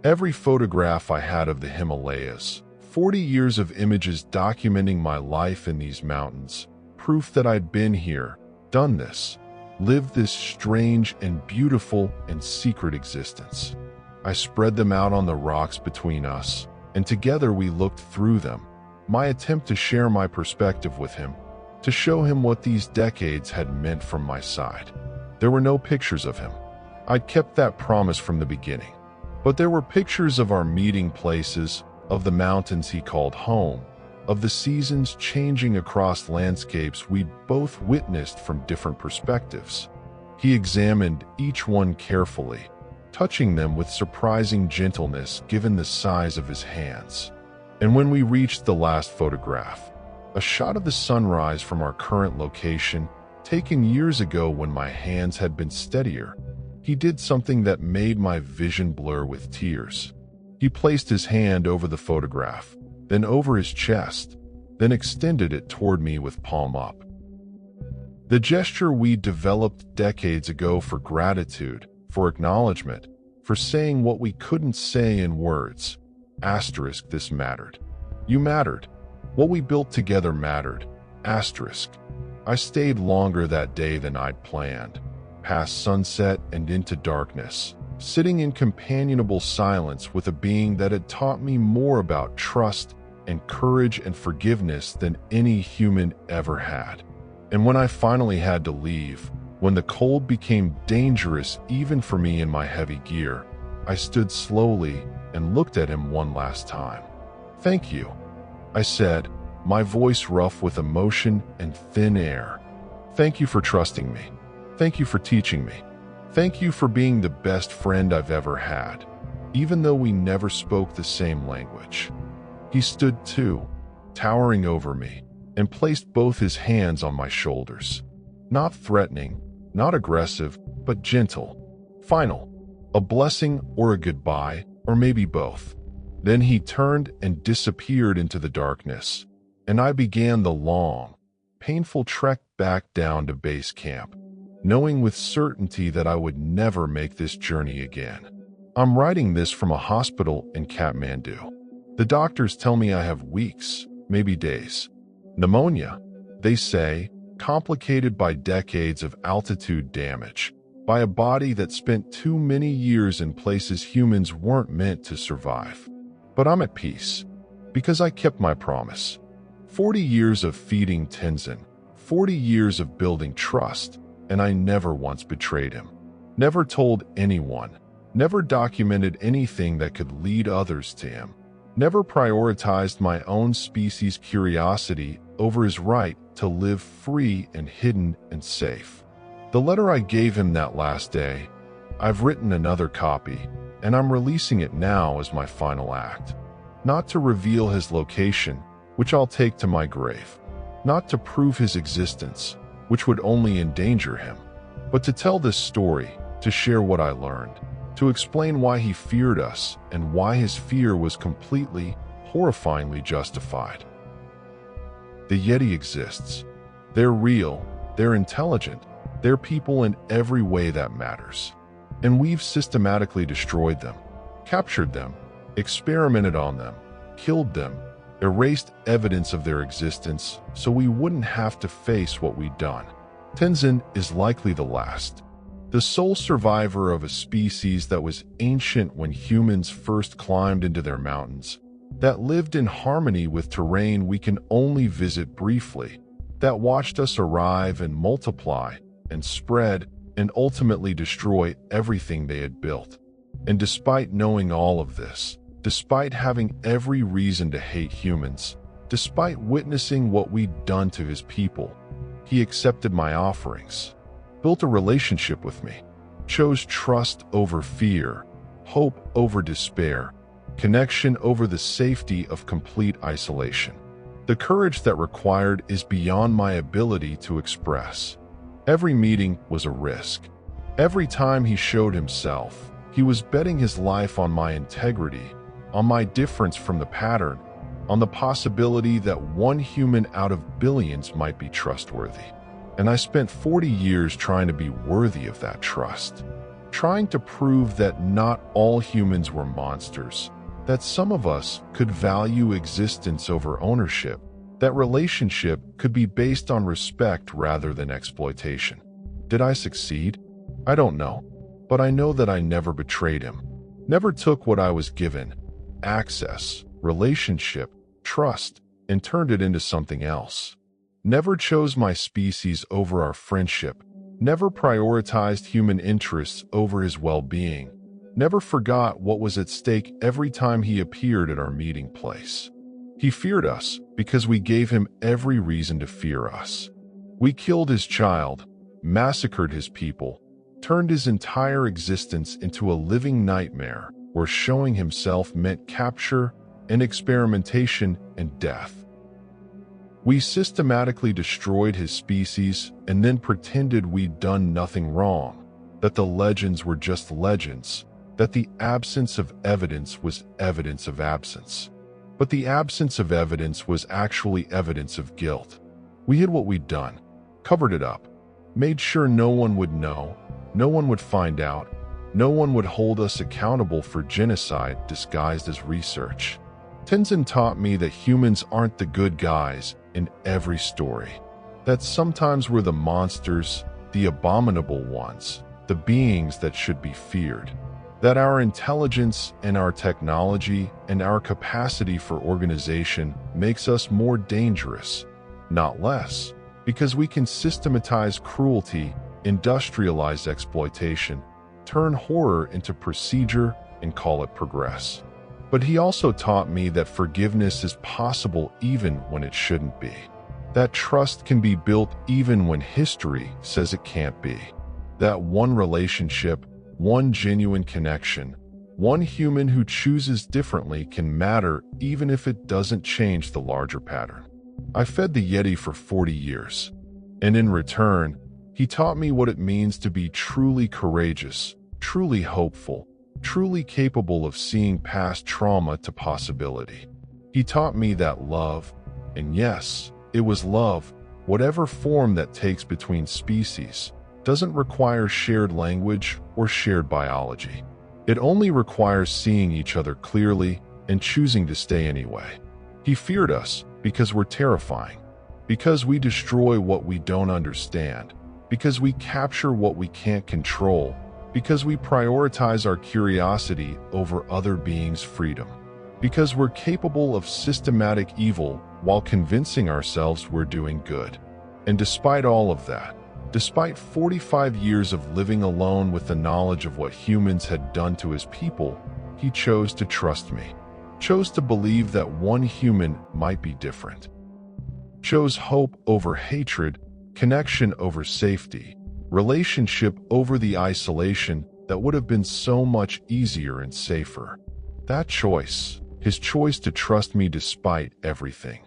Every photograph I had of the Himalayas, 40 years of images documenting my life in these mountains, proof that I'd been here, done this, lived this strange and beautiful and secret existence. I spread them out on the rocks between us, and together we looked through them, my attempt to share my perspective with him, to show him what these decades had meant from my side. There were no pictures of him. I'd kept that promise from the beginning. But there were pictures of our meeting places, of the mountains he called home, of the seasons changing across landscapes we'd both witnessed from different perspectives. He examined each one carefully, touching them with surprising gentleness given the size of his hands. And when we reached the last photograph, a shot of the sunrise from our current location, taken years ago when my hands had been steadier, he did something that made my vision blur with tears. He placed his hand over the photograph, then over his chest, then extended it toward me with palm up. The gesture we developed decades ago for gratitude, for acknowledgement, for saying what we couldn't say in words. Asterisk, this mattered. You mattered. What we built together mattered. Asterisk. I stayed longer that day than I'd planned, past sunset and into darkness, sitting in companionable silence with a being that had taught me more about trust and courage and forgiveness than any human ever had. And when I finally had to leave, when the cold became dangerous even for me in my heavy gear, I stood slowly and looked at him one last time. "Thank you," I said, my voice rough with emotion and thin air. "Thank you for trusting me. Thank you for teaching me. Thank you for being the best friend I've ever had, even though we never spoke the same language." He stood too, towering over me, and placed both his hands on my shoulders. Not threatening, not aggressive, but gentle. Final. A blessing or a goodbye, or maybe both. Then he turned and disappeared into the darkness, and I began the long, painful trek back down to base camp, knowing with certainty that I would never make this journey again. I'm writing this from a hospital in Kathmandu. The doctors tell me I have weeks, maybe days. Pneumonia, they say, complicated by decades of altitude damage, by a body that spent too many years in places humans weren't meant to survive. But I'm at peace, because I kept my promise. 40 years of feeding Tenzin, 40 years of building trust, and I never once betrayed him. Never told anyone, never documented anything that could lead others to him. Never prioritized my own species' curiosity over his right to live free and hidden and safe. The letter I gave him that last day, I've written another copy, and I'm releasing it now as my final act. Not to reveal his location, which I'll take to my grave. Not to prove his existence, which would only endanger him. But to tell this story, to share what I learned, to explain why he feared us and why his fear was completely, horrifyingly justified. The Yeti exists. They're real, they're intelligent, they're people in every way that matters. And we've systematically destroyed them, captured them, experimented on them, killed them, erased evidence of their existence so we wouldn't have to face what we'd done. Tenzin is likely the last. The sole survivor of a species that was ancient when humans first climbed into their mountains, that lived in harmony with terrain we can only visit briefly, that watched us arrive and multiply and spread and ultimately destroy everything they had built. And despite knowing all of this, despite having every reason to hate humans, despite witnessing what we'd done to his people, he accepted my offerings, built a relationship with me, chose trust over fear, hope over despair, connection over the safety of complete isolation. The courage that required is beyond my ability to express. Every meeting was a risk. Every time he showed himself, he was betting his life on my integrity, on my difference from the pattern, on the possibility that one human out of billions might be trustworthy. And I spent 40 years trying to be worthy of that trust, trying to prove that not all humans were monsters, that some of us could value existence over ownership, that relationship could be based on respect rather than exploitation. Did I succeed? I don't know, but I know that I never betrayed him, never took what I was given, access, relationship, trust, and turned it into something else. Never chose my species over our friendship, never prioritized human interests over his well-being, never forgot what was at stake every time he appeared at our meeting place. He feared us because we gave him every reason to fear us. We killed his child, massacred his people, turned his entire existence into a living nightmare where showing himself meant capture and experimentation and death. We systematically destroyed his species and then pretended we'd done nothing wrong, that the legends were just legends, that the absence of evidence was evidence of absence. But the absence of evidence was actually evidence of guilt. We hid what we'd done, covered it up, made sure no one would know, no one would find out, no one would hold us accountable for genocide disguised as research. Tenzin taught me that humans aren't the good guys in every story, that sometimes we're the monsters, the abominable ones, the beings that should be feared, that our intelligence and our technology and our capacity for organization makes us more dangerous, not less, because we can systematize cruelty, industrialize exploitation, turn horror into procedure, and call it progress. But he also taught me that forgiveness is possible even when it shouldn't be. That trust can be built even when history says it can't be. That one relationship, one genuine connection, one human who chooses differently can matter even if it doesn't change the larger pattern. I fed the Yeti for 40 years, and in return, he taught me what it means to be truly courageous, truly hopeful, truly capable of seeing past trauma to possibility. He taught me that love, and yes, it was love, whatever form that takes between species, doesn't require shared language or shared biology. It only requires seeing each other clearly and choosing to stay anyway. He feared us because we're terrifying, because we destroy what we don't understand, because we capture what we can't control, because we prioritize our curiosity over other beings' freedom, because we're capable of systematic evil while convincing ourselves we're doing good. And despite all of that, despite 45 years of living alone with the knowledge of what humans had done to his people, he chose to trust me, chose to believe that one human might be different, chose hope over hatred, connection over safety, relationship over the isolation that would have been so much easier and safer. That choice, his choice to trust me despite everything,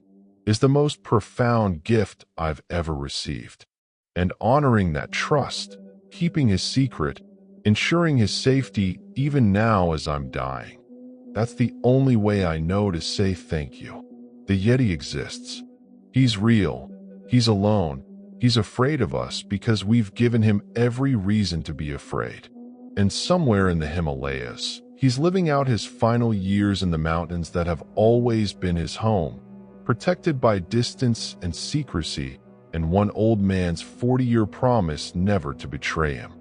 is the most profound gift I've ever received. And honoring that trust, keeping his secret, ensuring his safety even now as I'm dying, that's the only way I know to say thank you. The Yeti exists. He's real. He's alone. He's afraid of us because we've given him every reason to be afraid. And somewhere in the Himalayas, he's living out his final years in the mountains that have always been his home, protected by distance and secrecy and one old man's 40-year promise never to betray him.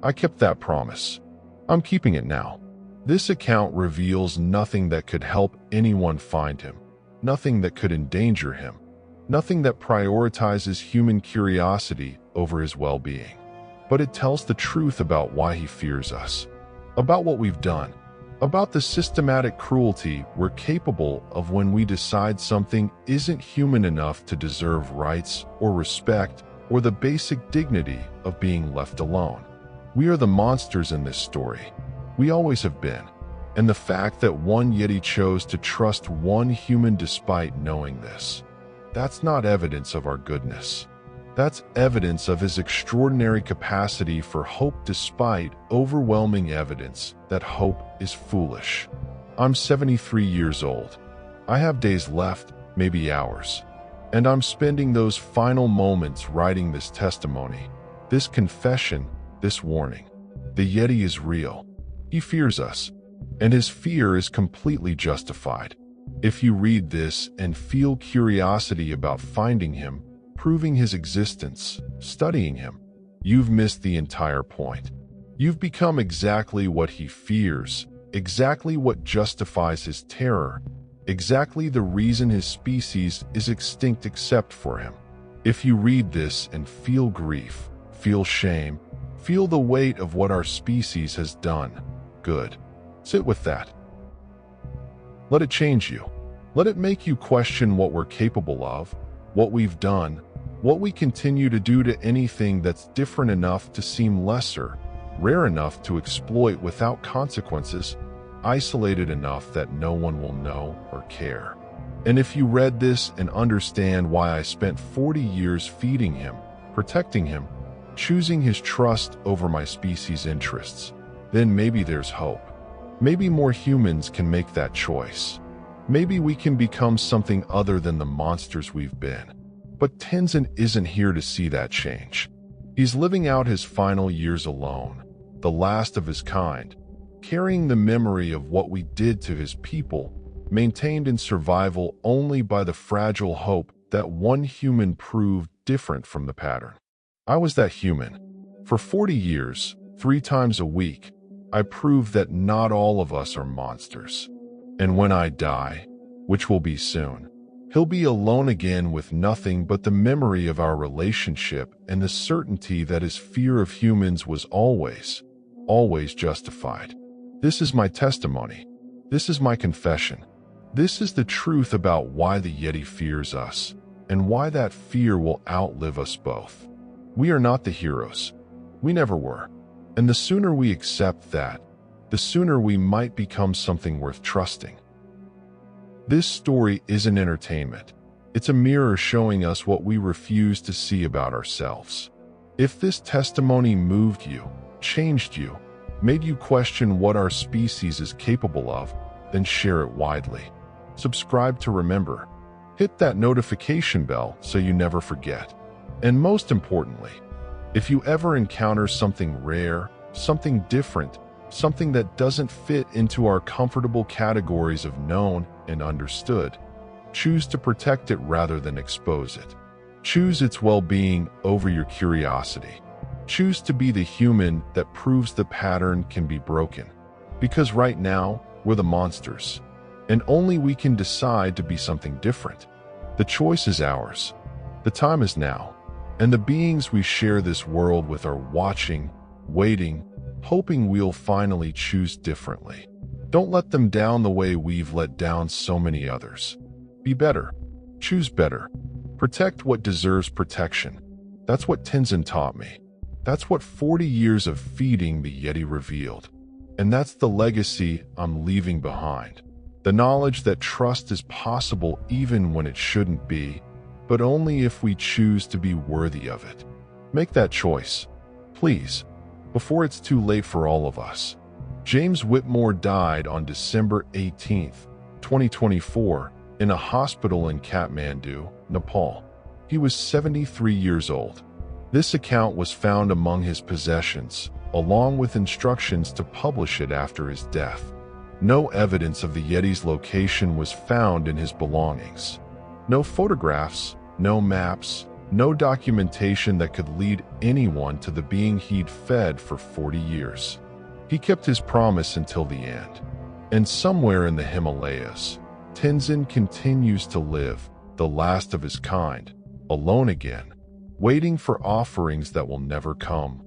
I kept that promise. I'm keeping it now. This account reveals nothing that could help anyone find him, nothing that could endanger him, nothing that prioritizes human curiosity over his well-being. But it tells the truth about why he fears us, about what we've done, about the systematic cruelty we're capable of when we decide something isn't human enough to deserve rights or respect or the basic dignity of being left alone. We are the monsters in this story. We always have been. And the fact that one Yeti chose to trust one human despite knowing this, that's not evidence of our goodness. That's evidence of his extraordinary capacity for hope despite overwhelming evidence that hope is foolish. I'm 73 years old. I have days left, maybe hours. And I'm spending those final moments writing this testimony, this confession, this warning. The Yeti is real. He fears us, and his fear is completely justified. If you read this and feel curiosity about finding him, proving his existence, studying him, you've missed the entire point. You've become exactly what he fears, exactly what justifies his terror, exactly the reason his species is extinct except for him. If you read this and feel grief, feel shame, feel the weight of what our species has done, good. Sit with that. Let it change you. Let it make you question what we're capable of, what we've done, what we continue to do to anything that's different enough to seem lesser, rare enough to exploit without consequences, isolated enough that no one will know or care. And if you read this and understand why I spent 40 years feeding him, protecting him, choosing his trust over my species' interests, then maybe there's hope. Maybe more humans can make that choice. Maybe we can become something other than the monsters we've been. But Tenzin isn't here to see that change. He's living out his final years alone, the last of his kind, carrying the memory of what we did to his people, maintained in survival only by the fragile hope that one human proved different from the pattern. I was that human. For 40 years, 3 times a week, I proved that not all of us are monsters. And when I die, which will be soon, he'll be alone again with nothing but the memory of our relationship and the certainty that his fear of humans was always, always justified. This is my testimony. This is my confession. This is the truth about why the Yeti fears us, and why that fear will outlive us both. We are not the heroes. We never were. And the sooner we accept that, the sooner we might become something worth trusting. This story isn't entertainment. It's a mirror showing us what we refuse to see about ourselves. If this testimony moved you, changed you, made you question what our species is capable of, then share it widely. Subscribe to remember. Hit that notification bell so you never forget. And most importantly, if you ever encounter something rare, something different, something that doesn't fit into our comfortable categories of known and understood, choose to protect it rather than expose it. Choose its well-being over your curiosity. Choose to be the human that proves the pattern can be broken. Because right now, we're the monsters, and only we can decide to be something different. The choice is ours. The time is now. And the beings we share this world with are watching, waiting, hoping we'll finally choose differently. Don't let them down the way we've let down so many others. Be better. Choose better. Protect what deserves protection. That's what Tenzin taught me. That's what 40 years of feeding the Yeti revealed. And that's the legacy I'm leaving behind. The knowledge that trust is possible even when it shouldn't be, but only if we choose to be worthy of it. Make that choice, please, before it's too late for all of us. James Whitmore died on December 18, 2024, in a hospital in Kathmandu, Nepal. He was 73 years old. This account was found among his possessions, along with instructions to publish it after his death. No evidence of the Yeti's location was found in his belongings. No photographs, no maps, no documentation that could lead anyone to the being he'd fed for 40 years. He kept his promise until the end. And somewhere in the Himalayas, Tenzin continues to live, the last of his kind, alone again, waiting for offerings that will never come,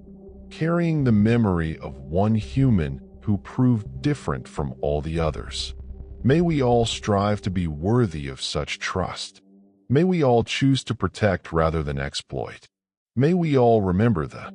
carrying the memory of one human who proved different from all the others. May we all strive to be worthy of such trust. May we all choose to protect rather than exploit. May we all remember the